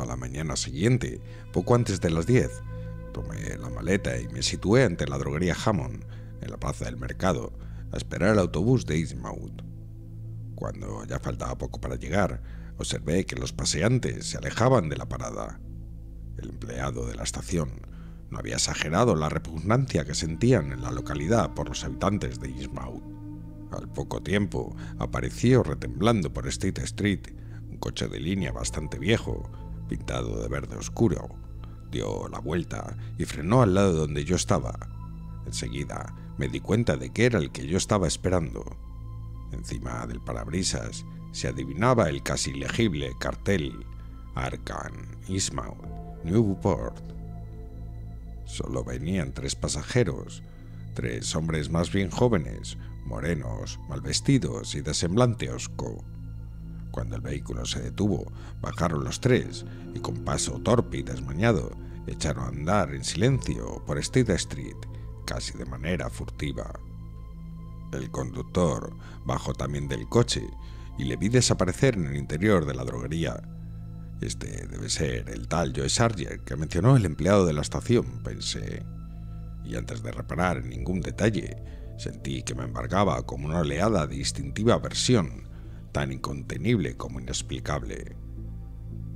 A la mañana siguiente, poco antes de las 10, tomé la maleta y me situé ante la droguería Hammond, en la plaza del mercado, a esperar el autobús de Innsmouth. Cuando ya faltaba poco para llegar, observé que los paseantes se alejaban de la parada. El empleado de la estación no había exagerado la repugnancia que sentían en la localidad por los habitantes de Innsmouth. Al poco tiempo apareció retemblando por State Street un coche de línea bastante viejo, pintado de verde oscuro. Dio la vuelta y frenó al lado donde yo estaba. Enseguida me di cuenta de que era el que yo estaba esperando. Encima del parabrisas se adivinaba el casi legible cartel Arkham, Innsmouth, Newport. Solo venían 3 pasajeros, 3 hombres más bien jóvenes, morenos, mal vestidos y de semblante hosco. Cuando el vehículo se detuvo, bajaron los 3 y con paso torpe y desmañado echaron a andar en silencio por State Street, casi de manera furtiva. El conductor bajó también del coche y le vi desaparecer en el interior de la droguería. Este debe ser el tal Joe Sargent que mencionó el empleado de la estación, pensé, y antes de reparar en ningún detalle, sentí que me embargaba como una oleada de instintiva aversión, tan incontenible como inexplicable.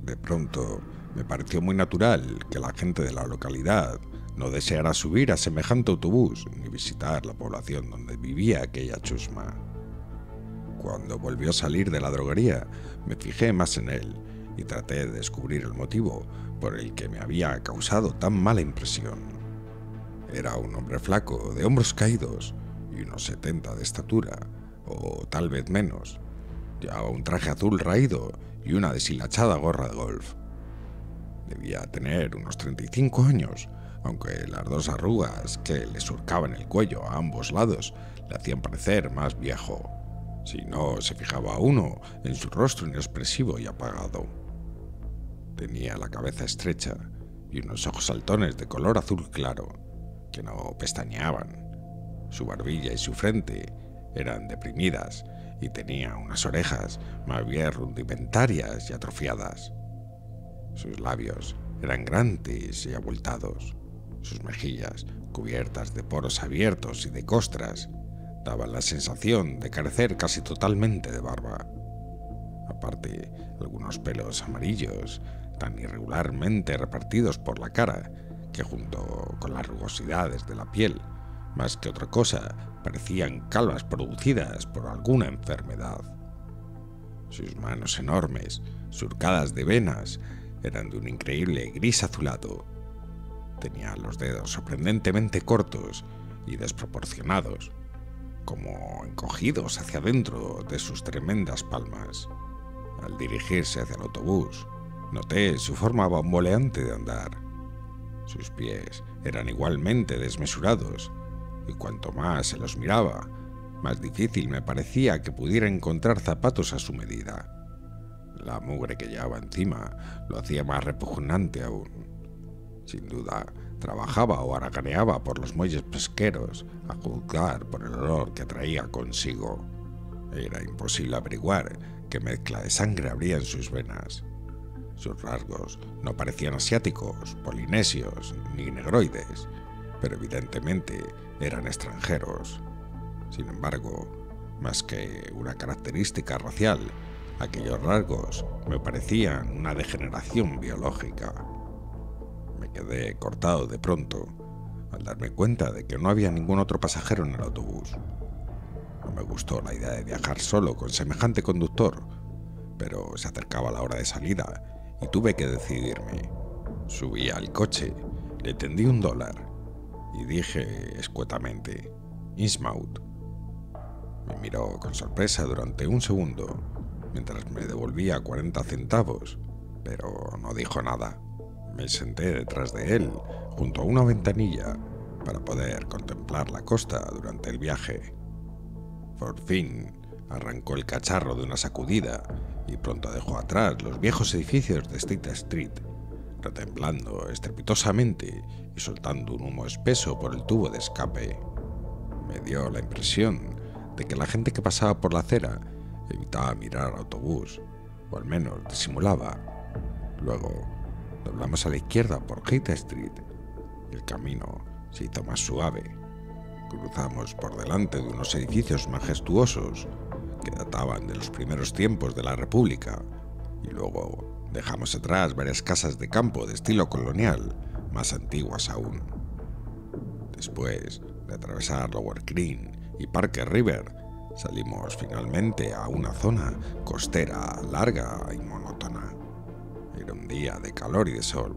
De pronto, me pareció muy natural que la gente de la localidad no deseara subir a semejante autobús ni visitar la población donde vivía aquella chusma. Cuando volvió a salir de la droguería, me fijé más en él y traté de descubrir el motivo por el que me había causado tan mala impresión. Era un hombre flaco, de hombros caídos y unos 70 de estatura, o tal vez menos. Llevaba un traje azul raído y una deshilachada gorra de golf. Debía tener unos 35 años, aunque las 2 arrugas que le surcaban el cuello a ambos lados le hacían parecer más viejo, si no se fijaba uno en su rostro inexpresivo y apagado. Tenía la cabeza estrecha y unos ojos saltones de color azul claro, que no pestañeaban. Su barbilla y su frente eran deprimidas y tenía unas orejas más bien rudimentarias y atrofiadas. Sus labios eran grandes y abultados. Sus mejillas, cubiertas de poros abiertos y de costras, daban la sensación de carecer casi totalmente de barba. Aparte, algunos pelos amarillos, tan irregularmente repartidos por la cara, que junto con las rugosidades de la piel, más que otra cosa, parecían calvas producidas por alguna enfermedad. Sus manos enormes, surcadas de venas, eran de un increíble gris azulado. Tenía los dedos sorprendentemente cortos y desproporcionados, como encogidos hacia adentro de sus tremendas palmas. Al dirigirse hacia el autobús, noté su forma bamboleante de andar. Sus pies eran igualmente desmesurados, y cuanto más se los miraba, más difícil me parecía que pudiera encontrar zapatos a su medida. La mugre que llevaba encima lo hacía más repugnante aún. Sin duda, trabajaba o haraganeaba por los muelles pesqueros, a juzgar por el olor que traía consigo. Era imposible averiguar qué mezcla de sangre habría en sus venas. Sus rasgos no parecían asiáticos, polinesios ni negroides, pero evidentemente eran extranjeros. Sin embargo, más que una característica racial, aquellos rasgos me parecían una degeneración biológica. Me quedé cortado de pronto al darme cuenta de que no había ningún otro pasajero en el autobús. No me gustó la idea de viajar solo con semejante conductor, pero se acercaba la hora de salida y tuve que decidirme. Subí al coche, le tendí $1 y dije escuetamente: Innsmouth. Me miró con sorpresa durante un segundo, mientras me devolvía 40 centavos, pero no dijo nada. Me senté detrás de él, junto a una ventanilla, para poder contemplar la costa durante el viaje. Por fin, arrancó el cacharro de una sacudida y pronto dejó atrás los viejos edificios de State Street, retemblando estrepitosamente y soltando un humo espeso por el tubo de escape. Me dio la impresión de que la gente que pasaba por la acera evitaba mirar al autobús, o al menos disimulaba. Luego Doblamos a la izquierda por Haight Street y el camino se hizo más suave. Cruzamos por delante de unos edificios majestuosos que databan de los primeros tiempos de la República y luego dejamos atrás varias casas de campo de estilo colonial, más antiguas aún. Después de atravesar Lower Green y Parker River, salimos finalmente a una zona costera larga y monótona. Era un día de calor y de sol.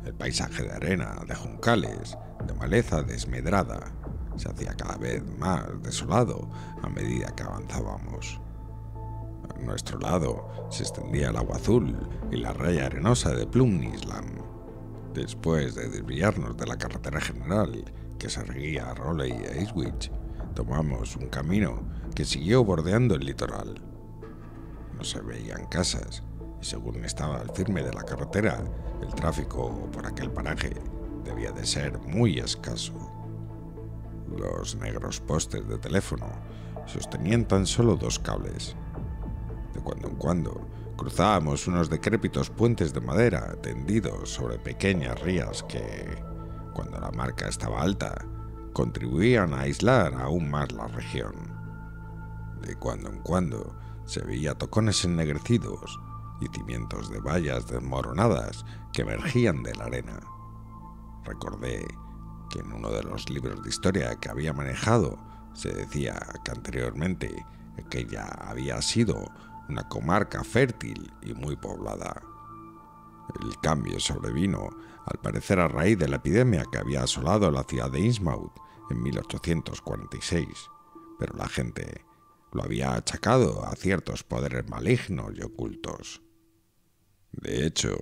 El paisaje de arena, de juncales, de maleza desmedrada, se hacía cada vez más desolado a medida que avanzábamos. A nuestro lado se extendía el agua azul y la raya arenosa de Plum Island. Después de desviarnos de la carretera general que seguía a Raleigh e Ipswich, tomamos un camino que siguió bordeando el litoral. No se veían casas y según estaba al firme de la carretera, el tráfico por aquel paraje debía de ser muy escaso. Los negros postes de teléfono sostenían tan solo 2 cables. De cuando en cuando cruzábamos unos decrépitos puentes de madera tendidos sobre pequeñas rías que, cuando la marca estaba alta, contribuían a aislar aún más la región. De cuando en cuando se veía tocones ennegrecidos y cimientos de vallas desmoronadas que emergían de la arena. Recordé que en uno de los libros de historia que había manejado se decía que anteriormente aquella había sido una comarca fértil y muy poblada. El cambio sobrevino, al parecer a raíz de la epidemia que había asolado la ciudad de Innsmouth en 1846, pero la gente lo había achacado a ciertos poderes malignos y ocultos. De hecho,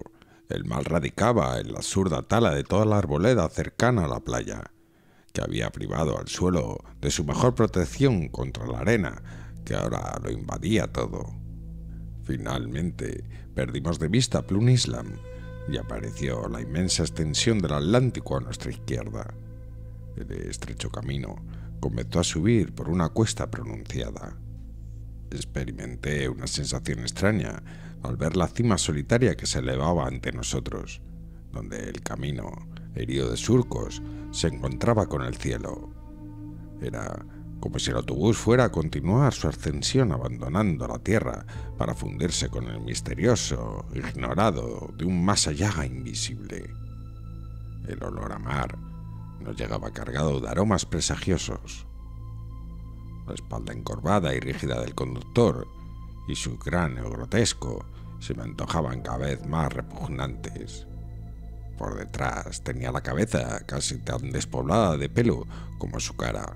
el mal radicaba en la absurda tala de toda la arboleda cercana a la playa, que había privado al suelo de su mejor protección contra la arena, que ahora lo invadía todo. Finalmente, perdimos de vista Plum Island y apareció la inmensa extensión del Atlántico a nuestra izquierda. El estrecho camino comenzó a subir por una cuesta pronunciada. Experimenté una sensación extraña al ver la cima solitaria que se elevaba ante nosotros, donde el camino, herido de surcos, se encontraba con el cielo. Era como si el autobús fuera a continuar su ascensión abandonando la tierra para fundirse con el misterioso, ignorado de un más allá invisible. El olor a mar nos llegaba cargado de aromas presagiosos. La espalda encorvada y rígida del conductor y su cráneo grotesco se me antojaban cada vez más repugnantes. Por detrás tenía la cabeza casi tan despoblada de pelo como su cara.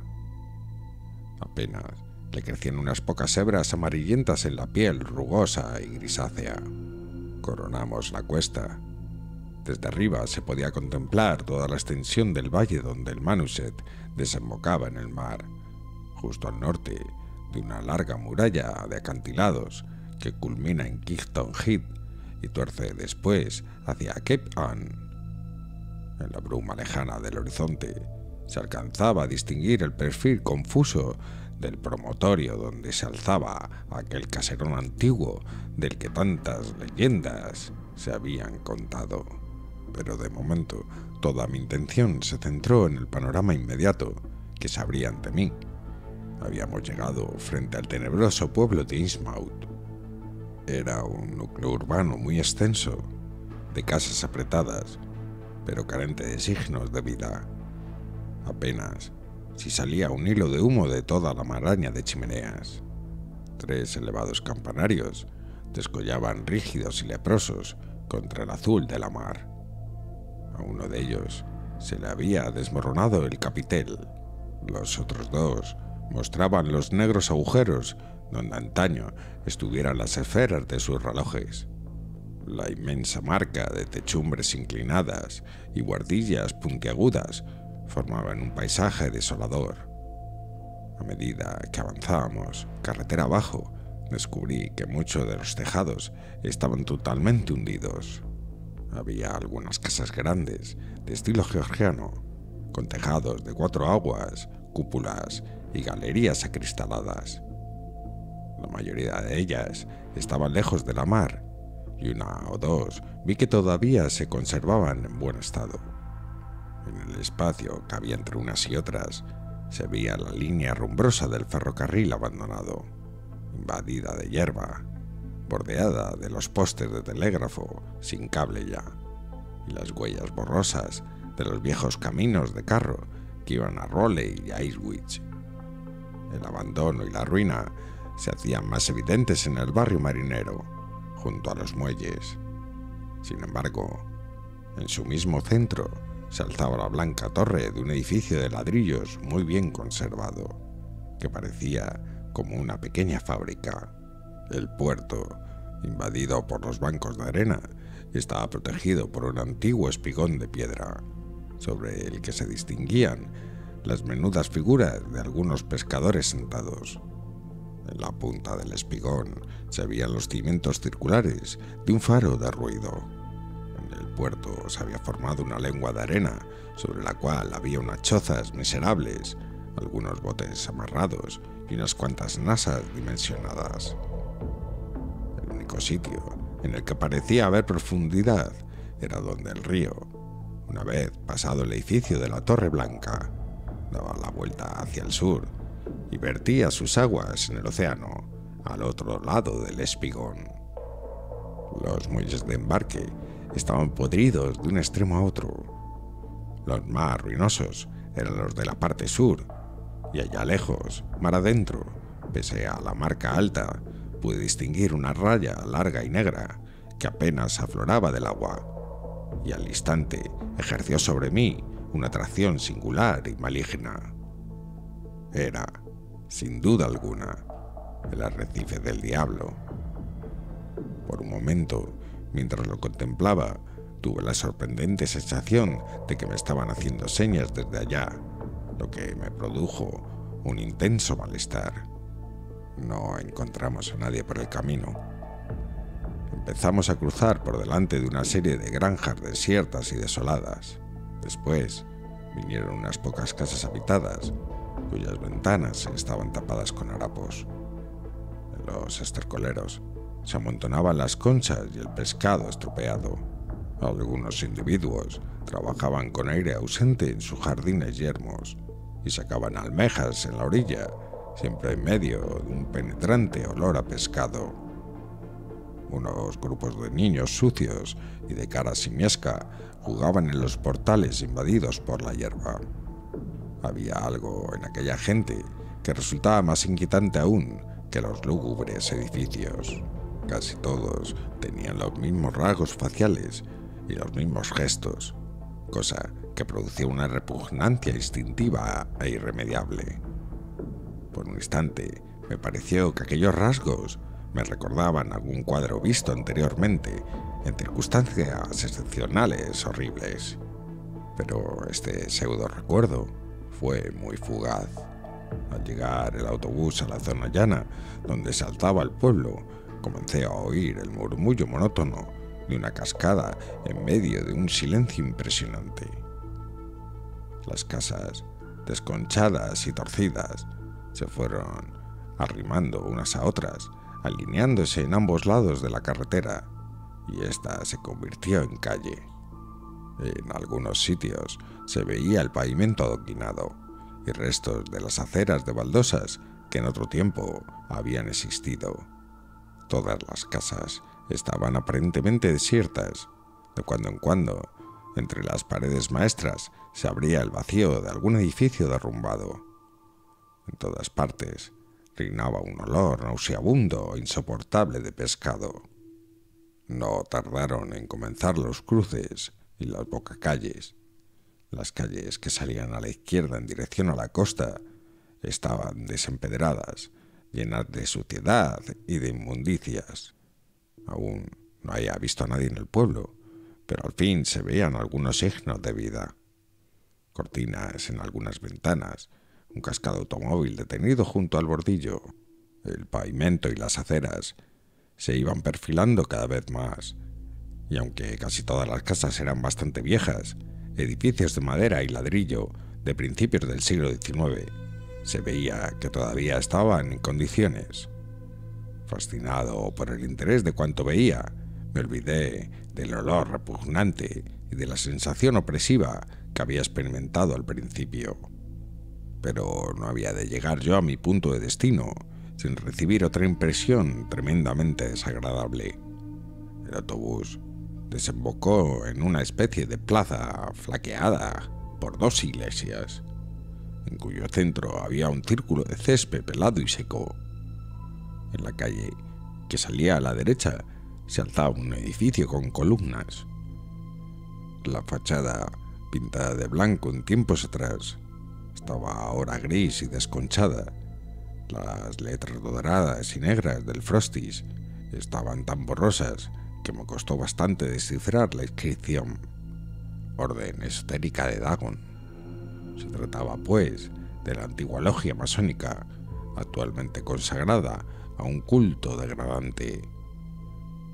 Apenas le crecían unas pocas hebras amarillentas en la piel rugosa y grisácea. Coronamos la cuesta. Desde arriba se podía contemplar toda la extensión del valle donde el Manusett desembocaba en el mar, justo al norte de una larga muralla de acantilados que culmina en Kingston Heath y tuerce después hacia Cape Ann. En la bruma lejana del horizonte se alcanzaba a distinguir el perfil confuso del promontorio donde se alzaba aquel caserón antiguo del que tantas leyendas se habían contado. Pero de momento toda mi intención se centró en el panorama inmediato que se abría ante mí. Habíamos llegado frente al tenebroso pueblo de Innsmouth. Era un núcleo urbano muy extenso, de casas apretadas, pero carente de signos de vida. Apenas si salía un hilo de humo de toda la maraña de chimeneas. 3 elevados campanarios descollaban rígidos y leprosos contra el azul de la mar. A uno de ellos se le había desmoronado el capitel. Los otros 2 mostraban los negros agujeros donde antaño estuvieran las esferas de sus relojes. La inmensa marca de techumbres inclinadas y buhardillas puntiagudas formaban un paisaje desolador. A medida que avanzábamos, carretera abajo, descubrí que muchos de los tejados estaban totalmente hundidos. Había algunas casas grandes, de estilo georgiano, con tejados de 4 aguas, cúpulas y galerías acristaladas. La mayoría de ellas estaban lejos de la mar y una o dos vi que todavía se conservaban en buen estado. En el espacio que había entre unas y otras se veía la línea rumbrosa del ferrocarril abandonado, invadida de hierba, bordeada de los postes de telégrafo sin cable ya, y las huellas borrosas de los viejos caminos de carro que iban a Rowley y a Ipswich. El abandono y la ruina se hacían más evidentes en el barrio marinero, junto a los muelles. Sin embargo, en su mismo centro se alzaba la blanca torre de un edificio de ladrillos muy bien conservado, que parecía como una pequeña fábrica. El puerto, invadido por los bancos de arena, estaba protegido por un antiguo espigón de piedra, sobre el que se distinguían las menudas figuras de algunos pescadores sentados. En la punta del espigón se veían los cimientos circulares de un faro derruido. En el puerto se había formado una lengua de arena sobre la cual había unas chozas miserables, algunos botes amarrados y unas cuantas nasas dimensionadas. El único sitio en el que parecía haber profundidad era donde el río, una vez pasado el edificio de la Torre Blanca, daba la vuelta hacia el sur y vertía sus aguas en el océano al otro lado del espigón. Los muelles de embarque estaban podridos de un extremo a otro. Los más ruinosos eran los de la parte sur, y allá lejos, mar adentro, pese a la marca alta, pude distinguir una raya larga y negra que apenas afloraba del agua, y al instante ejerció sobre mí una atracción singular y maligna. Era, sin duda alguna, el arrecife del diablo. Por un momento, mientras lo contemplaba, tuve la sorprendente sensación de que me estaban haciendo señas desde allá, lo que me produjo un intenso malestar. No encontramos a nadie por el camino. Empezamos a cruzar por delante de una serie de granjas desiertas y desoladas. Después vinieron unas pocas casas habitadas, cuyas ventanas estaban tapadas con harapos. En los estercoleros se amontonaban las conchas y el pescado estropeado. Algunos individuos trabajaban con aire ausente en sus jardines yermos y sacaban almejas en la orilla, siempre en medio de un penetrante olor a pescado. Unos grupos de niños sucios y de cara simiesca jugaban en los portales invadidos por la hierba. Había algo en aquella gente que resultaba más inquietante aún que los lúgubres edificios. Casi todos tenían los mismos rasgos faciales y los mismos gestos, cosa que producía una repugnancia instintiva e irremediable. Por un instante me pareció que aquellos rasgos me recordaban algún cuadro visto anteriormente en circunstancias excepcionales horribles, pero este pseudo recuerdo fue muy fugaz. Al llegar el autobús a la zona llana donde saltaba el pueblo, comencé a oír el murmullo monótono de una cascada en medio de un silencio impresionante. Las casas, desconchadas y torcidas, se fueron arrimando unas a otras, alineándose en ambos lados de la carretera, y ésta se convirtió en calle. En algunos sitios se veía el pavimento adoquinado y restos de las aceras de baldosas que en otro tiempo habían existido. Todas las casas estaban aparentemente desiertas. De cuando en cuando, entre las paredes maestras, se abría el vacío de algún edificio derrumbado. En todas partes reinaba un olor nauseabundo e insoportable de pescado. No tardaron en comenzar los cruces y las bocacalles. Las calles que salían a la izquierda en dirección a la costa estaban desempedradas, llenas de suciedad y de inmundicias. Aún no había visto a nadie en el pueblo, pero al fin se veían algunos signos de vida. Cortinas en algunas ventanas, un cascado automóvil detenido junto al bordillo. El pavimento y las aceras se iban perfilando cada vez más, y aunque casi todas las casas eran bastante viejas, edificios de madera y ladrillo de principios del siglo XIX, se veía que todavía estaban en condiciones. Fascinado por el interés de cuanto veía, Me olvidé del olor repugnante y de la sensación opresiva que había experimentado al principio. Pero no había de llegar yo a mi punto de destino sin recibir otra impresión tremendamente desagradable. El autobús desembocó en una especie de plaza flanqueada por dos iglesias, en cuyo centro había un círculo de césped pelado y seco. En la calle que salía a la derecha se alzaba un edificio con columnas. La fachada, pintada de blanco en tiempos atrás, estaba ahora gris y desconchada. Las letras doradas y negras del frontis estaban tan borrosas que me costó bastante descifrar la inscripción: Orden Esotérica de Dagon. Se trataba, pues, de la antigua logia masónica, actualmente consagrada a un culto degradante.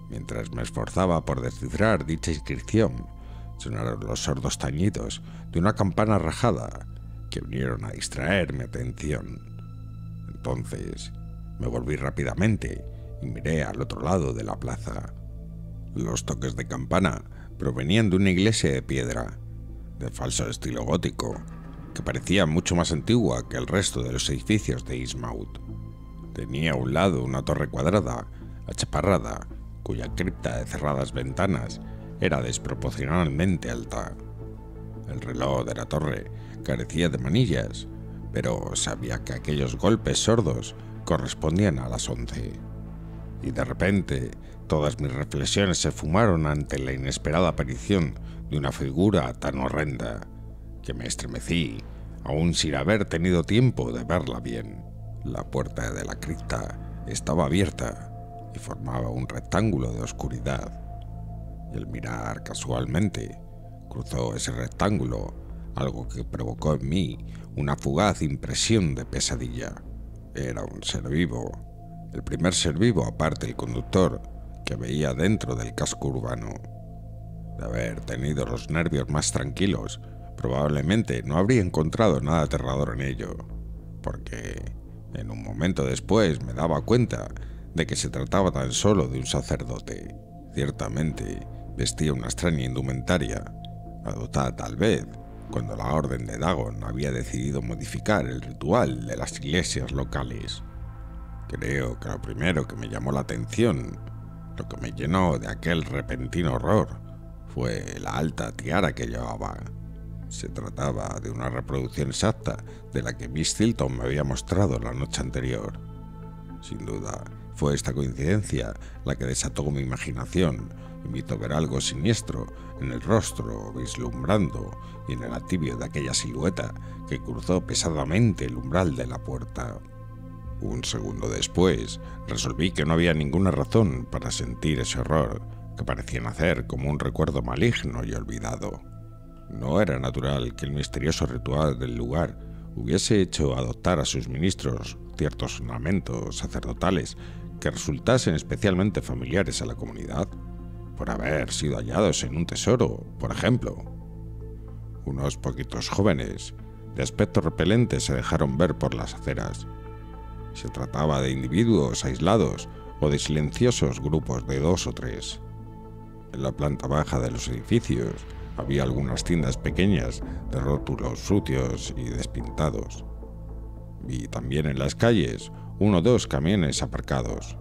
Mientras me esforzaba por descifrar dicha inscripción, sonaron los sordos tañidos de una campana rajada que vinieron a distraer mi atención. Entonces me volví rápidamente y miré al otro lado de la plaza. Los toques de campana provenían de una iglesia de piedra, de falso estilo gótico, que parecía mucho más antigua que el resto de los edificios de Innsmouth. Tenía a un lado una torre cuadrada, achaparrada, cuya cripta de cerradas ventanas era desproporcionalmente alta. El reloj de la torre carecía de manillas, pero sabía que aquellos golpes sordos correspondían a las 11. Y de repente todas mis reflexiones se fumaron ante la inesperada aparición de una figura tan horrenda que me estremecí, aún sin haber tenido tiempo de verla bien. La puerta de la cripta estaba abierta y formaba un rectángulo de oscuridad. Y al mirar casualmente, cruzó ese rectángulo algo que provocó en mí una fugaz impresión de pesadilla. Era un ser vivo, el primer ser vivo aparte del conductor que veía dentro del casco urbano. De haber tenido los nervios más tranquilos, probablemente no habría encontrado nada aterrador en ello, porque en un momento después me daba cuenta de que se trataba tan solo de un sacerdote. Ciertamente vestía una extraña indumentaria, adoptada tal vez cuando la Orden de Dagon había decidido modificar el ritual de las iglesias locales. Creo que lo primero que me llamó la atención, lo que me llenó de aquel repentino horror, fue la alta tiara que llevaba. Se trataba de una reproducción exacta de la que Miss Tilton me había mostrado la noche anterior. Sin duda, fue esta coincidencia la que desató mi imaginación y me hizo ver algo siniestro en el rostro vislumbrando y en el atibio de aquella silueta que cruzó pesadamente el umbral de la puerta. Un segundo después, resolví que no había ninguna razón para sentir ese horror que parecía nacer como un recuerdo maligno y olvidado. No era natural que el misterioso ritual del lugar hubiese hecho adoptar a sus ministros ciertos ornamentos sacerdotales que resultasen especialmente familiares a la comunidad, por haber sido hallados en un tesoro, por ejemplo. Unos poquitos jóvenes, de aspecto repelente, se dejaron ver por las aceras. Se trataba de individuos aislados o de silenciosos grupos de 2 o 3. En la planta baja de los edificios había algunas tiendas pequeñas de rótulos sucios y despintados. Vi también en las calles 1 o 2 camiones aparcados.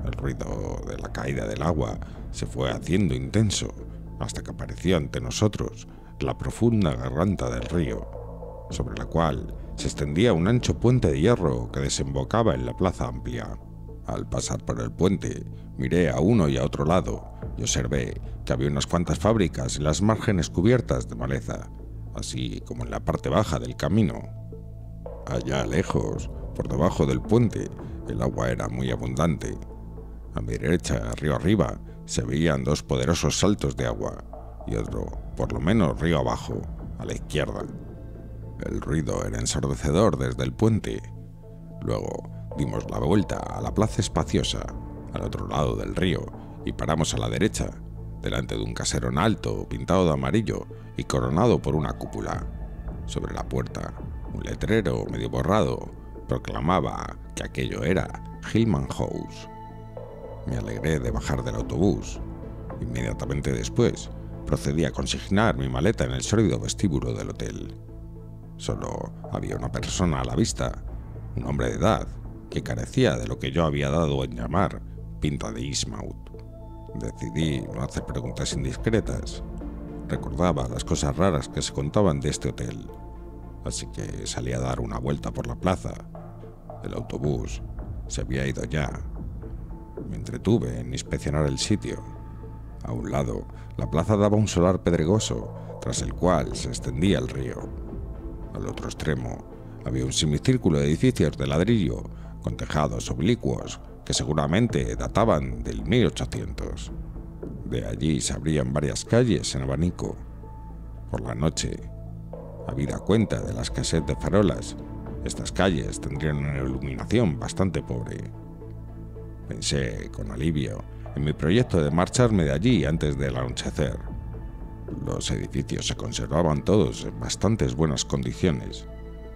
El ruido de la caída del agua se fue haciendo intenso hasta que apareció ante nosotros la profunda garganta del río, sobre la cual se extendía un ancho puente de hierro que desembocaba en la plaza amplia. Al pasar por el puente, miré a uno y a otro lado y observé que había unas cuantas fábricas en las márgenes cubiertas de maleza, así como en la parte baja del camino. Allá lejos, por debajo del puente, el agua era muy abundante. A mi derecha, río arriba, se veían 2 poderosos saltos de agua y otro, por lo menos río abajo, a la izquierda. El ruido era ensordecedor desde el puente. Luego dimos la vuelta a la plaza espaciosa, al otro lado del río, y paramos a la derecha, delante de un caserón alto, pintado de amarillo y coronado por una cúpula. Sobre la puerta, un letrero medio borrado proclamaba que aquello era Hillman House. Me alegré de bajar del autobús. Inmediatamente después, procedí a consignar mi maleta en el sórdido vestíbulo del hotel. Solo había una persona a la vista, un hombre de edad, que carecía de lo que yo había dado en llamar pinta de Innsmouth. Decidí no hacer preguntas indiscretas. Recordaba las cosas raras que se contaban de este hotel, así que salí a dar una vuelta por la plaza. El autobús se había ido ya. Me entretuve en inspeccionar el sitio. A un lado, la plaza daba un solar pedregoso, tras el cual se extendía el río. Al otro extremo, había un semicírculo de edificios de ladrillo con tejados oblicuos que seguramente databan del 1800. De allí se abrían varias calles en abanico. Por la noche, habida cuenta de la escasez de farolas, estas calles tendrían una iluminación bastante pobre. Pensé con alivio en mi proyecto de marcharme de allí antes del anochecer. Los edificios se conservaban todos en bastantes buenas condiciones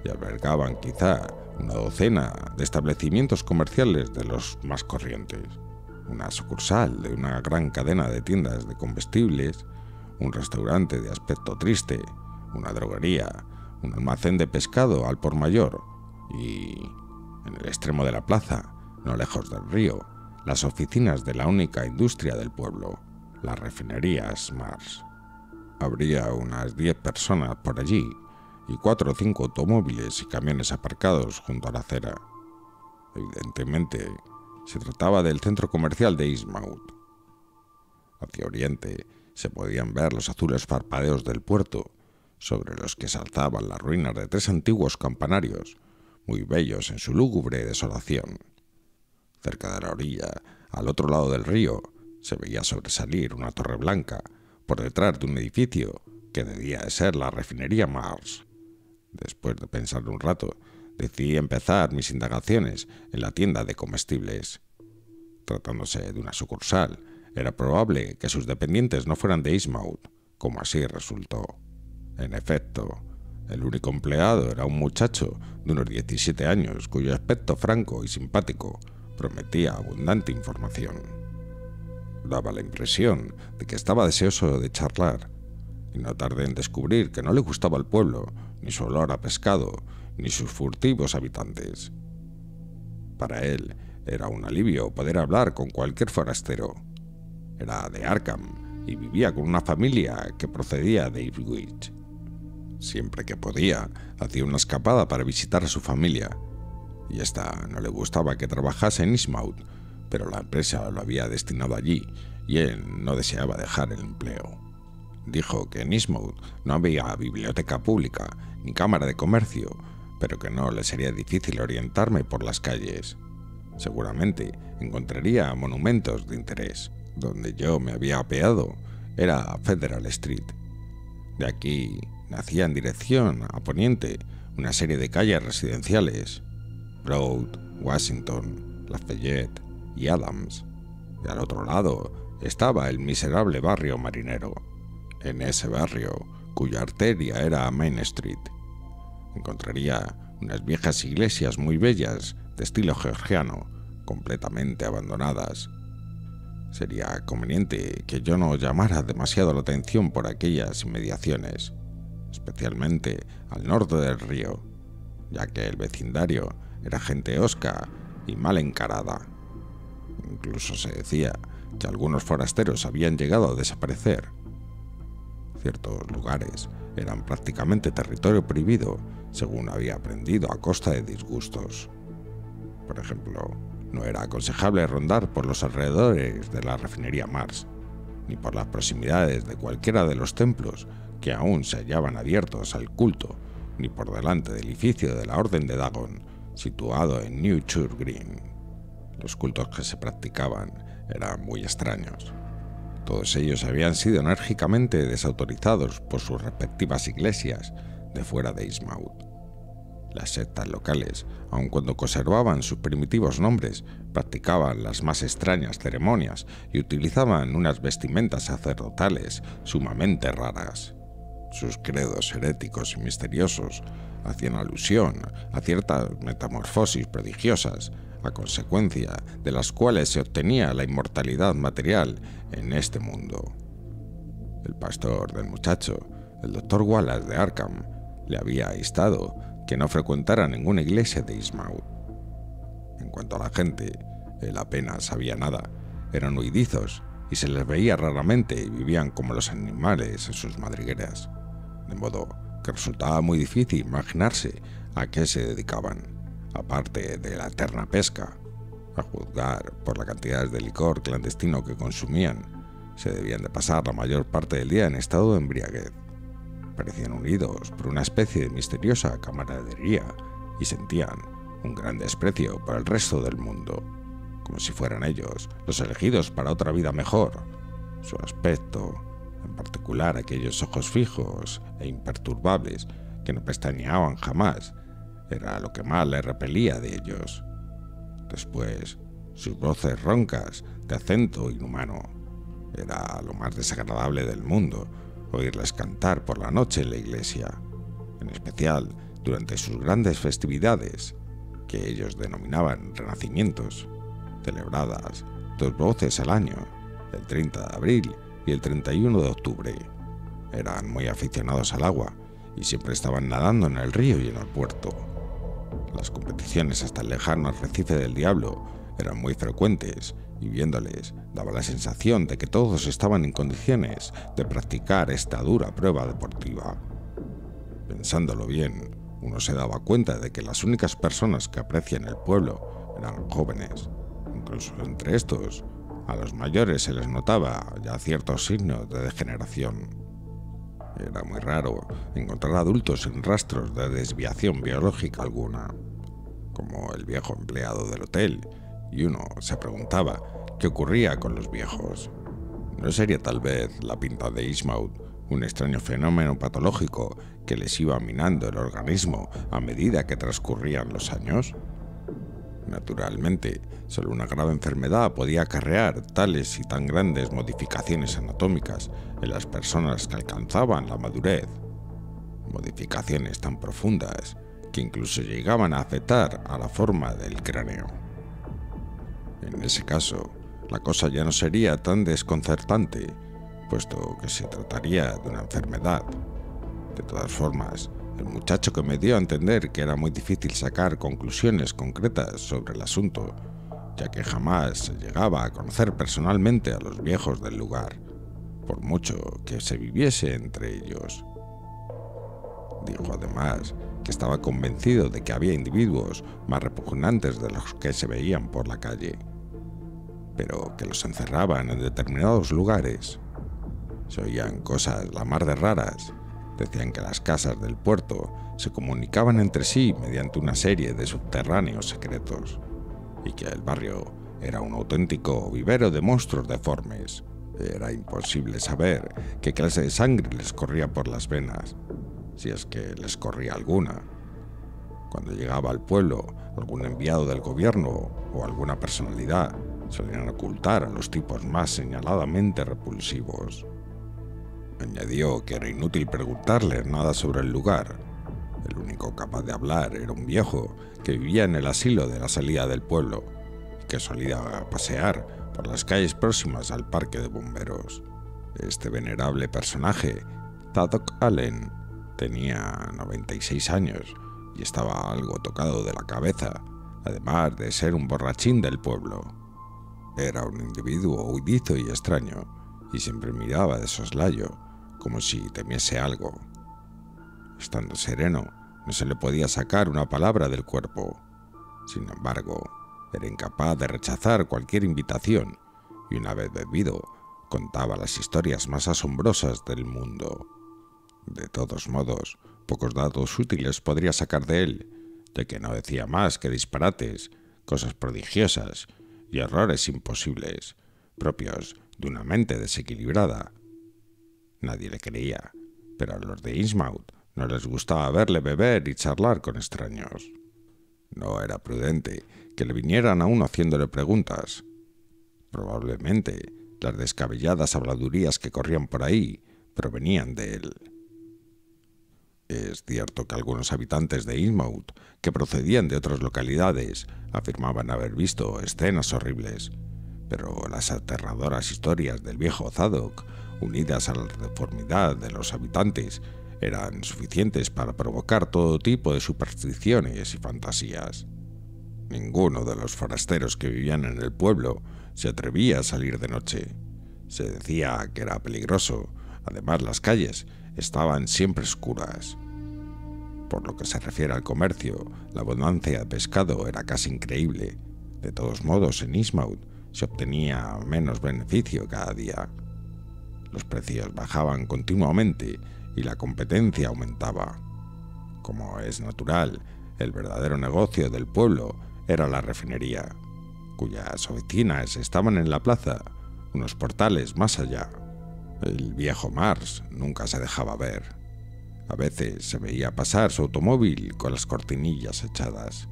y albergaban quizá una docena de establecimientos comerciales de los más corrientes, una sucursal de una gran cadena de tiendas de comestibles, un restaurante de aspecto triste, una droguería, un almacén de pescado al por mayor y, en el extremo de la plaza, no lejos del río, las oficinas de la única industria del pueblo, las refinerías Mars. Habría unas 10 personas por allí y 4 o 5 automóviles y camiones aparcados junto a la acera. Evidentemente, se trataba del centro comercial de Innsmouth. Hacia oriente se podían ver los azules parpadeos del puerto, sobre los que se alzaban las ruinas de 3 antiguos campanarios, muy bellos en su lúgubre desolación. Cerca de la orilla, al otro lado del río, se veía sobresalir una torre blanca por detrás de un edificio que debía de ser la refinería Mars. Después de pensar un rato, decidí empezar mis indagaciones en la tienda de comestibles. Tratándose de una sucursal, era probable que sus dependientes no fueran de Innsmouth, como así resultó. En efecto, el único empleado era un muchacho de unos 17 años cuyo aspecto franco y simpático prometía abundante información. Daba la impresión de que estaba deseoso de charlar, y no tardé en descubrir que no le gustaba el pueblo, ni su olor a pescado, ni sus furtivos habitantes. Para él era un alivio poder hablar con cualquier forastero. Era de Arkham y vivía con una familia que procedía de Ipswich. Siempre que podía, hacía una escapada para visitar a su familia, y esta no le gustaba que trabajase en Innsmouth, pero la empresa lo había destinado allí y él no deseaba dejar el empleo. Dijo que en Innsmouth no había biblioteca pública ni cámara de comercio, pero que no le sería difícil orientarme por las calles. Seguramente encontraría monumentos de interés. Donde yo me había apeado era Federal Street. De aquí nacía en dirección a poniente una serie de calles residenciales: Broad, Washington, Lafayette y Adams. Y al otro lado estaba el miserable barrio marinero. En ese barrio, cuya arteria era Main Street, encontraría unas viejas iglesias muy bellas de estilo georgiano, completamente abandonadas. Sería conveniente que yo no llamara demasiado la atención por aquellas inmediaciones, especialmente al norte del río, ya que el vecindario era gente hosca y mal encarada. Incluso se decía que algunos forasteros habían llegado a desaparecer. Ciertos lugares eran prácticamente territorio prohibido, según había aprendido a costa de disgustos. Por ejemplo, no era aconsejable rondar por los alrededores de la refinería Mars, ni por las proximidades de cualquiera de los templos que aún se hallaban abiertos al culto, ni por delante del edificio de la Orden de Dagon, situado en New Church Green. Los cultos que se practicaban eran muy extraños. Todos ellos habían sido enérgicamente desautorizados por sus respectivas iglesias de fuera de Innsmouth. Las sectas locales, aun cuando conservaban sus primitivos nombres, practicaban las más extrañas ceremonias y utilizaban unas vestimentas sacerdotales sumamente raras. Sus credos heréticos y misteriosos hacían alusión a ciertas metamorfosis prodigiosas a consecuencia de las cuales se obtenía la inmortalidad material en este mundo. El pastor del muchacho, el Dr. Wallace de Arkham, le había instado que no frecuentara ninguna iglesia de Innsmouth. En cuanto a la gente, él apenas sabía nada, eran huidizos y se les veía raramente y vivían como los animales en sus madrigueras, de modo que resultaba muy difícil imaginarse a qué se dedicaban, aparte de la eterna pesca. A juzgar por la cantidad de licor clandestino que consumían, se debían de pasar la mayor parte del día en estado de embriaguez. Parecían unidos por una especie de misteriosa camaradería y sentían un gran desprecio por el resto del mundo, como si fueran ellos los elegidos para otra vida mejor. Su aspecto, en particular aquellos ojos fijos e imperturbables que no pestañeaban jamás, era lo que más le repelía de ellos. Después, sus voces roncas de acento inhumano. Era lo más desagradable del mundo oírles cantar por la noche en la iglesia, en especial durante sus grandes festividades, que ellos denominaban renacimientos, celebradas 2 veces al año, el 30 de abril y el 31 de octubre. Eran muy aficionados al agua y siempre estaban nadando en el río y en el puerto. Las competiciones hasta el lejano arrecife del Diablo eran muy frecuentes y viéndoles daba la sensación de que todos estaban en condiciones de practicar esta dura prueba deportiva. Pensándolo bien, uno se daba cuenta de que las únicas personas que aprecian el pueblo eran jóvenes. Incluso entre estos, a los mayores se les notaba ya ciertos signos de degeneración. Era muy raro encontrar adultos sin rastros de desviación biológica alguna, como el viejo empleado del hotel, y uno se preguntaba qué ocurría con los viejos. ¿No sería tal vez la pinta de Innsmouth un extraño fenómeno patológico que les iba minando el organismo a medida que transcurrían los años? Naturalmente, solo una grave enfermedad podía acarrear tales y tan grandes modificaciones anatómicas en las personas que alcanzaban la madurez, modificaciones tan profundas que incluso llegaban a afectar a la forma del cráneo. En ese caso, la cosa ya no sería tan desconcertante, puesto que se trataría de una enfermedad. De todas formas, el muchacho que me dio a entender que era muy difícil sacar conclusiones concretas sobre el asunto, ya que jamás se llegaba a conocer personalmente a los viejos del lugar, por mucho que se viviese entre ellos. Dijo además que estaba convencido de que había individuos más repugnantes de los que se veían por la calle, pero que los encerraban en determinados lugares. Se oían cosas la mar de raras. Decían que las casas del puerto se comunicaban entre sí mediante una serie de subterráneos secretos, y que el barrio era un auténtico vivero de monstruos deformes. Era imposible saber qué clase de sangre les corría por las venas, si es que les corría alguna. Cuando llegaba al pueblo algún enviado del gobierno o alguna personalidad, solían ocultar a los tipos más señaladamente repulsivos. Añadió que era inútil preguntarle nada sobre el lugar. El único capaz de hablar era un viejo que vivía en el asilo de la salida del pueblo y que solía pasear por las calles próximas al parque de bomberos. Este venerable personaje, Zadok Allen, tenía 96 años y estaba algo tocado de la cabeza, además de ser un borrachín del pueblo. Era un individuo huidizo y extraño, y siempre miraba de soslayo, como si temiese algo. Estando sereno, no se le podía sacar una palabra del cuerpo. Sin embargo, era incapaz de rechazar cualquier invitación, y una vez bebido, contaba las historias más asombrosas del mundo. De todos modos, pocos datos útiles podría sacar de él, ya que no decía más que disparates, cosas prodigiosas y errores imposibles, propios de una mente desequilibrada. Nadie le creía, pero a los de Innsmouth no les gustaba verle beber y charlar con extraños. No era prudente que le vinieran a uno haciéndole preguntas. Probablemente las descabelladas habladurías que corrían por ahí provenían de él. Es cierto que algunos habitantes de Innsmouth, que procedían de otras localidades, afirmaban haber visto escenas horribles, pero las aterradoras historias del viejo Zadok, unidas a la deformidad de los habitantes, eran suficientes para provocar todo tipo de supersticiones y fantasías. Ninguno de los forasteros que vivían en el pueblo se atrevía a salir de noche. Se decía que era peligroso. Además, las calles estaban siempre oscuras. Por lo que se refiere al comercio, la abundancia de pescado era casi increíble. De todos modos, en Innsmouth se obtenía menos beneficio cada día. Los precios bajaban continuamente y la competencia aumentaba. Como es natural, el verdadero negocio del pueblo era la refinería, cuyas oficinas estaban en la plaza, unos portales más allá. El viejo Mars nunca se dejaba ver. A veces se veía pasar su automóvil con las cortinillas echadas.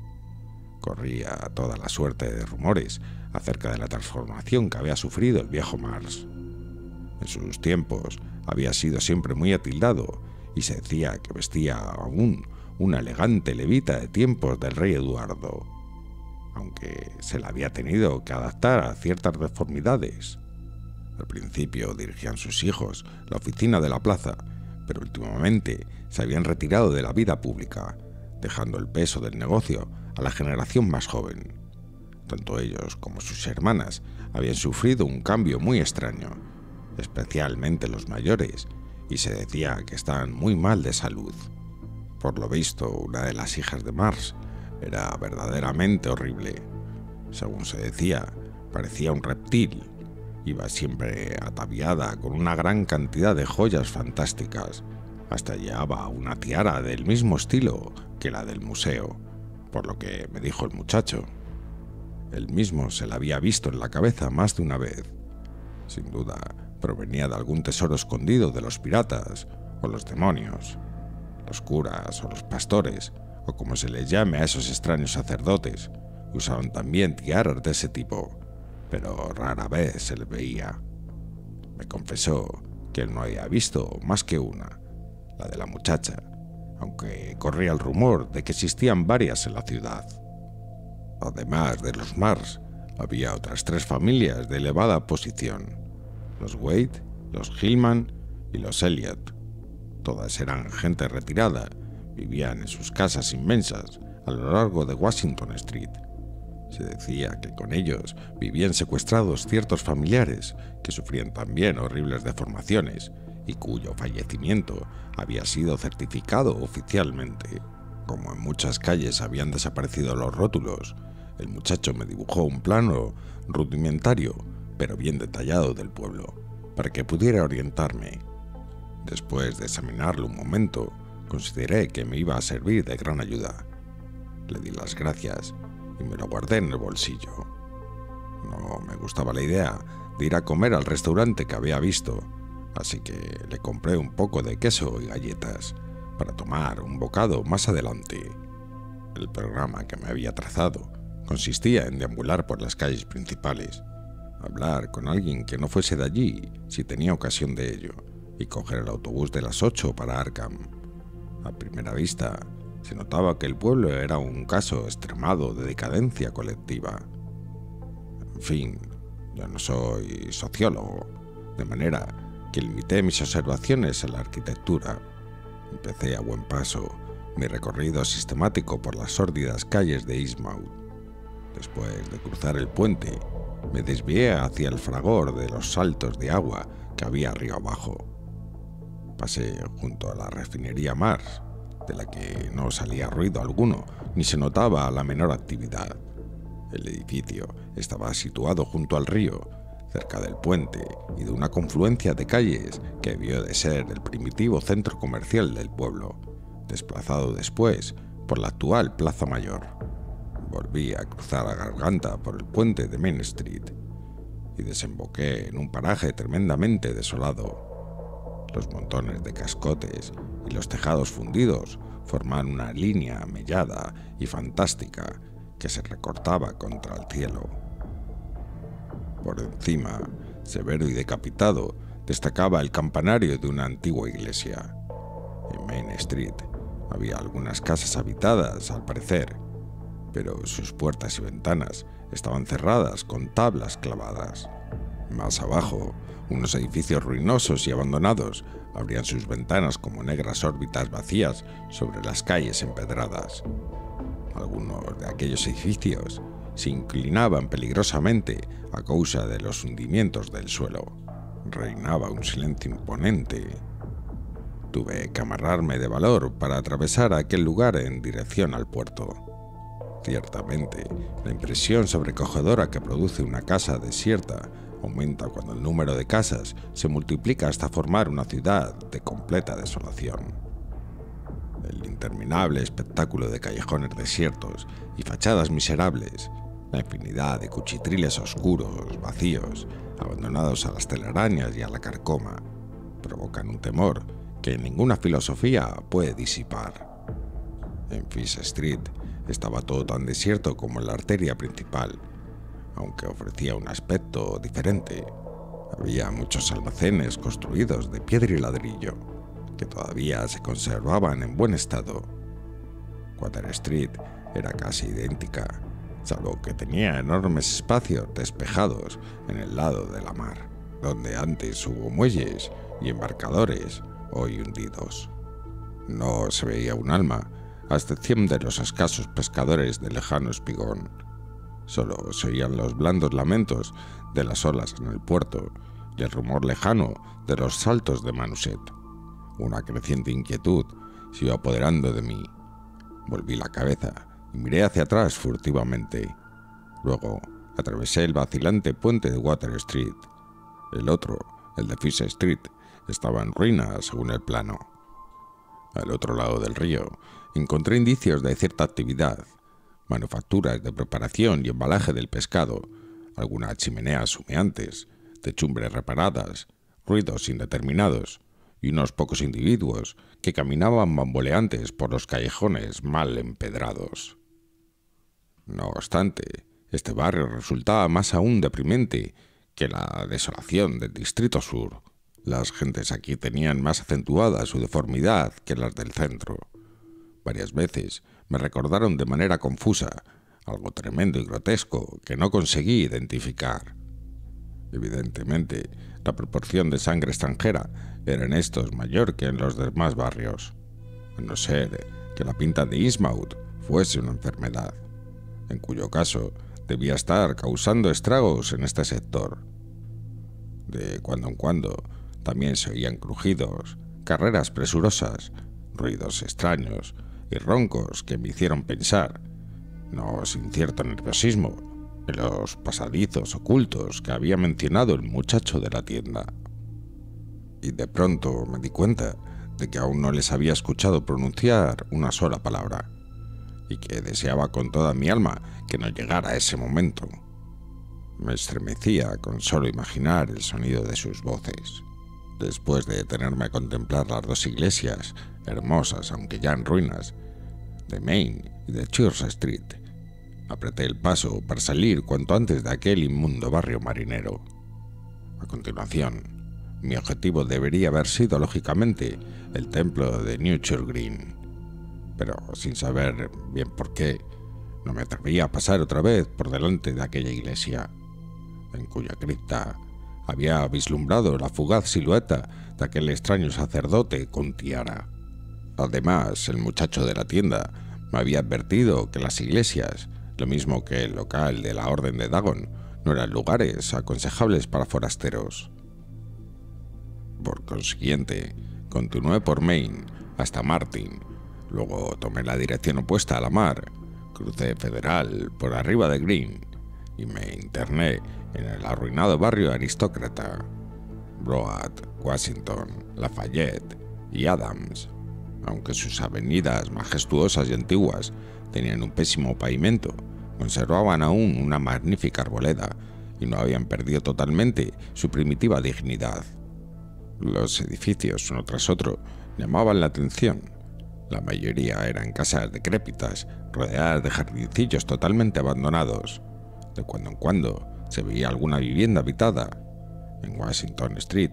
Corría toda la suerte de rumores acerca de la transformación que había sufrido el viejo Mars. En sus tiempos había sido siempre muy atildado y se decía que vestía aún una elegante levita de tiempos del rey Eduardo, aunque se la había tenido que adaptar a ciertas deformidades. Al principio dirigían sus hijos la oficina de la plaza, pero últimamente se habían retirado de la vida pública, dejando el peso del negocio a la generación más joven. Tanto ellos como sus hermanas habían sufrido un cambio muy extraño, especialmente los mayores, y se decía que estaban muy mal de salud. Por lo visto, una de las hijas de Mars era verdaderamente horrible. Según se decía, parecía un reptil. Iba siempre ataviada con una gran cantidad de joyas fantásticas. Hasta llevaba una tiara del mismo estilo que la del museo, por lo que me dijo el muchacho. Él mismo se la había visto en la cabeza más de una vez. Sin duda, provenía de algún tesoro escondido de los piratas o los demonios, los curas o los pastores, o como se les llame a esos extraños sacerdotes, usaban también tiaras de ese tipo, pero rara vez se le veía. Me confesó que él no había visto más que una, la de la muchacha, aunque corría el rumor de que existían varias en la ciudad. Además de los Mars, había otras 3 familias de elevada posición: los Wade, los Hillman y los Elliot. Todas eran gente retirada, vivían en sus casas inmensas a lo largo de Washington Street. Se decía que con ellos vivían secuestrados ciertos familiares que sufrían también horribles deformaciones y cuyo fallecimiento había sido certificado oficialmente. Como en muchas calles habían desaparecido los rótulos, el muchacho me dibujó un plano rudimentario pero bien detallado del pueblo, para que pudiera orientarme. Después de examinarlo un momento, consideré que me iba a servir de gran ayuda. Le di las gracias y me lo guardé en el bolsillo. No me gustaba la idea de ir a comer al restaurante que había visto, así que le compré un poco de queso y galletas para tomar un bocado más adelante. El programa que me había trazado consistía en deambular por las calles principales, hablar con alguien que no fuese de allí si tenía ocasión de ello, y coger el autobús de las 8 para Arkham. A primera vista, se notaba que el pueblo era un caso extremado de decadencia colectiva. En fin, yo no soy sociólogo, de manera que limité mis observaciones a la arquitectura. Empecé a buen paso mi recorrido sistemático por las sórdidas calles de Innsmouth. Después de cruzar el puente, me desvié hacia el fragor de los saltos de agua que había río abajo. Pasé junto a la refinería Mars, de la que no salía ruido alguno ni se notaba la menor actividad. El edificio estaba situado junto al río, cerca del puente y de una confluencia de calles que debió de ser el primitivo centro comercial del pueblo, desplazado después por la actual Plaza Mayor. Volví a cruzar la garganta por el puente de Main Street y desemboqué en un paraje tremendamente desolado. Los montones de cascotes y los tejados fundidos forman una línea mellada y fantástica que se recortaba contra el cielo. Por encima, severo y decapitado, destacaba el campanario de una antigua iglesia. En Main Street había algunas casas habitadas, al parecer, pero sus puertas y ventanas estaban cerradas con tablas clavadas. Más abajo, unos edificios ruinosos y abandonados abrían sus ventanas como negras órbitas vacías sobre las calles empedradas. Algunos de aquellos edificios se inclinaban peligrosamente a causa de los hundimientos del suelo. Reinaba un silencio imponente. Tuve que amarrarme de valor para atravesar aquel lugar en dirección al puerto. Ciertamente, la impresión sobrecogedora que produce una casa desierta aumenta cuando el número de casas se multiplica hasta formar una ciudad de completa desolación. El interminable espectáculo de callejones desiertos y fachadas miserables, la infinidad de cuchitriles oscuros, vacíos, abandonados a las telarañas y a la carcoma, provocan un temor que ninguna filosofía puede disipar. En Fish Street estaba todo tan desierto como en la arteria principal, aunque ofrecía un aspecto diferente. Había muchos almacenes construidos de piedra y ladrillo, que todavía se conservaban en buen estado. Water Street era casi idéntica, salvo que tenía enormes espacios despejados en el lado de la mar, donde antes hubo muelles y embarcadores, hoy hundidos. No se veía un alma, a excepción de los escasos pescadores del lejano espigón. Solo se oían los blandos lamentos de las olas en el puerto y el rumor lejano de los saltos de Manuset. Una creciente inquietud se iba apoderando de mí. Volví la cabeza y miré hacia atrás furtivamente. Luego atravesé el vacilante puente de Water Street. El otro, el de Fish Street, estaba en ruinas según el plano. Al otro lado del río encontré indicios de cierta actividad, manufacturas de preparación y embalaje del pescado, algunas chimeneas humeantes, techumbres reparadas, ruidos indeterminados y unos pocos individuos que caminaban bamboleantes por los callejones mal empedrados. No obstante, este barrio resultaba más aún deprimente que la desolación del Distrito Sur. Las gentes aquí tenían más acentuada su deformidad que las del centro. Varias veces me recordaron de manera confusa algo tremendo y grotesco que no conseguí identificar. Evidentemente, la proporción de sangre extranjera era en estos mayor que en los demás barrios, a no ser que la pinta de Eastmouth fuese una enfermedad, en cuyo caso debía estar causando estragos en este sector. De cuando en cuando también se oían crujidos, carreras presurosas, ruidos extraños y roncos que me hicieron pensar, no sin cierto nerviosismo, en los pasadizos ocultos que había mencionado el muchacho de la tienda. Y de pronto me di cuenta de que aún no les había escuchado pronunciar una sola palabra, y que deseaba con toda mi alma que no llegara ese momento. Me estremecía con solo imaginar el sonido de sus voces. Después de detenerme a contemplar las dos iglesias, hermosas aunque ya en ruinas, de Main y de Church Street, apreté el paso para salir cuanto antes de aquel inmundo barrio marinero. A continuación, mi objetivo debería haber sido, lógicamente, el templo de Newchurch Green, pero sin saber bien por qué, no me atrevía a pasar otra vez por delante de aquella iglesia, en cuya cripta había vislumbrado la fugaz silueta de aquel extraño sacerdote con tiara. Además, el muchacho de la tienda me había advertido que las iglesias, lo mismo que el local de la Orden de Dagon, no eran lugares aconsejables para forasteros. Por consiguiente, continué por Main hasta Martin, luego tomé la dirección opuesta a la mar, crucé Federal por arriba de Green y me interné en el arruinado barrio aristócrata, Broad, Washington, Lafayette y Adams. Aunque sus avenidas majestuosas y antiguas tenían un pésimo pavimento, conservaban aún una magnífica arboleda y no habían perdido totalmente su primitiva dignidad. Los edificios, uno tras otro, llamaban la atención. La mayoría eran casas decrépitas, rodeadas de jardincillos totalmente abandonados. De cuando en cuando se veía alguna vivienda habitada. En Washington Street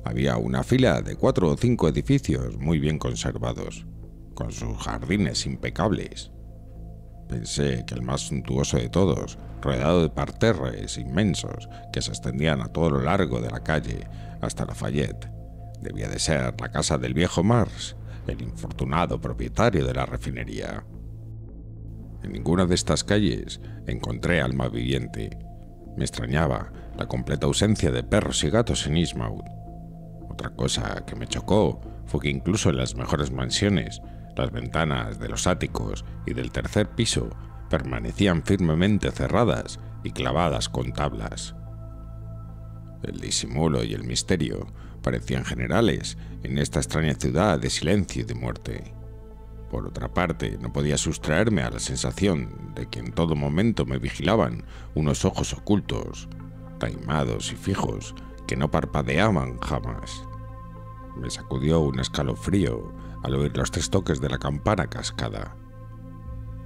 había una fila de 4 o 5 edificios muy bien conservados, con sus jardines impecables. Pensé que el más suntuoso de todos, rodeado de parterres inmensos que se extendían a todo lo largo de la calle hasta Lafayette, debía de ser la casa del viejo Mars, el infortunado propietario de la refinería. En ninguna de estas calles encontré alma viviente. Me extrañaba la completa ausencia de perros y gatos en Eastmount. Otra cosa que me chocó fue que incluso en las mejores mansiones, las ventanas de los áticos y del tercer piso permanecían firmemente cerradas y clavadas con tablas. El disimulo y el misterio parecían generales en esta extraña ciudad de silencio y de muerte. Por otra parte, no podía sustraerme a la sensación de que en todo momento me vigilaban unos ojos ocultos, taimados y fijos, que no parpadeaban jamás. Me sacudió un escalofrío al oír los 3 toques de la campana cascada.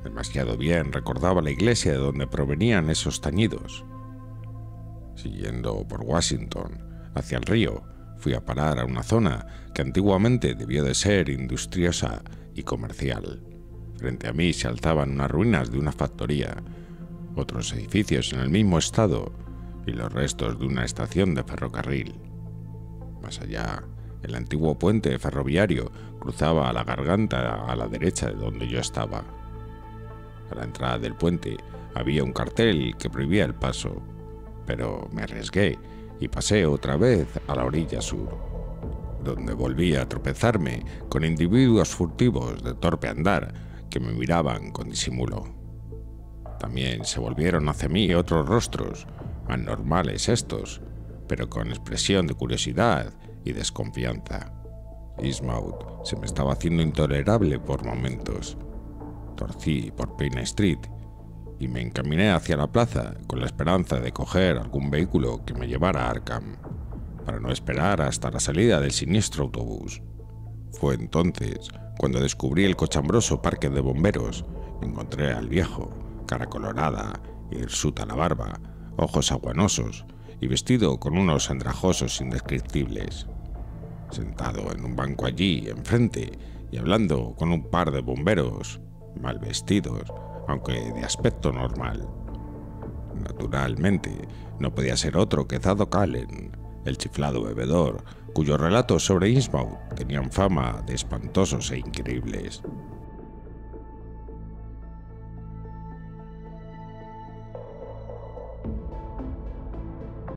Demasiado bien recordaba la iglesia de donde provenían esos tañidos. Siguiendo por Washington hacia el río, fui a parar a una zona que antiguamente debió de ser industriosa y comercial. Frente a mí se alzaban unas ruinas de una factoría, otros edificios en el mismo estado y los restos de una estación de ferrocarril. Más allá, el antiguo puente ferroviario cruzaba a la garganta a la derecha de donde yo estaba. A la entrada del puente había un cartel que prohibía el paso, pero me arriesgué y pasé otra vez a la orilla sur, donde volví a tropezarme con individuos furtivos de torpe andar que me miraban con disimulo. También se volvieron hacia mí otros rostros, anormales estos, pero con expresión de curiosidad y desconfianza. Eastmount se me estaba haciendo intolerable por momentos. Torcí por Payne Street y me encaminé hacia la plaza con la esperanza de coger algún vehículo que me llevara a Arkham, para no esperar hasta la salida del siniestro autobús. Fue entonces cuando descubrí el cochambroso parque de bomberos. Encontré al viejo, cara colorada, hirsuta la barba, ojos aguanosos y vestido con unos andrajosos indescriptibles, sentado en un banco allí enfrente y hablando con un par de bomberos mal vestidos, aunque de aspecto normal. Naturalmente, no podía ser otro que Zadok Allen, el chiflado bebedor, cuyos relatos sobre Eastmount tenían fama de espantosos e increíbles.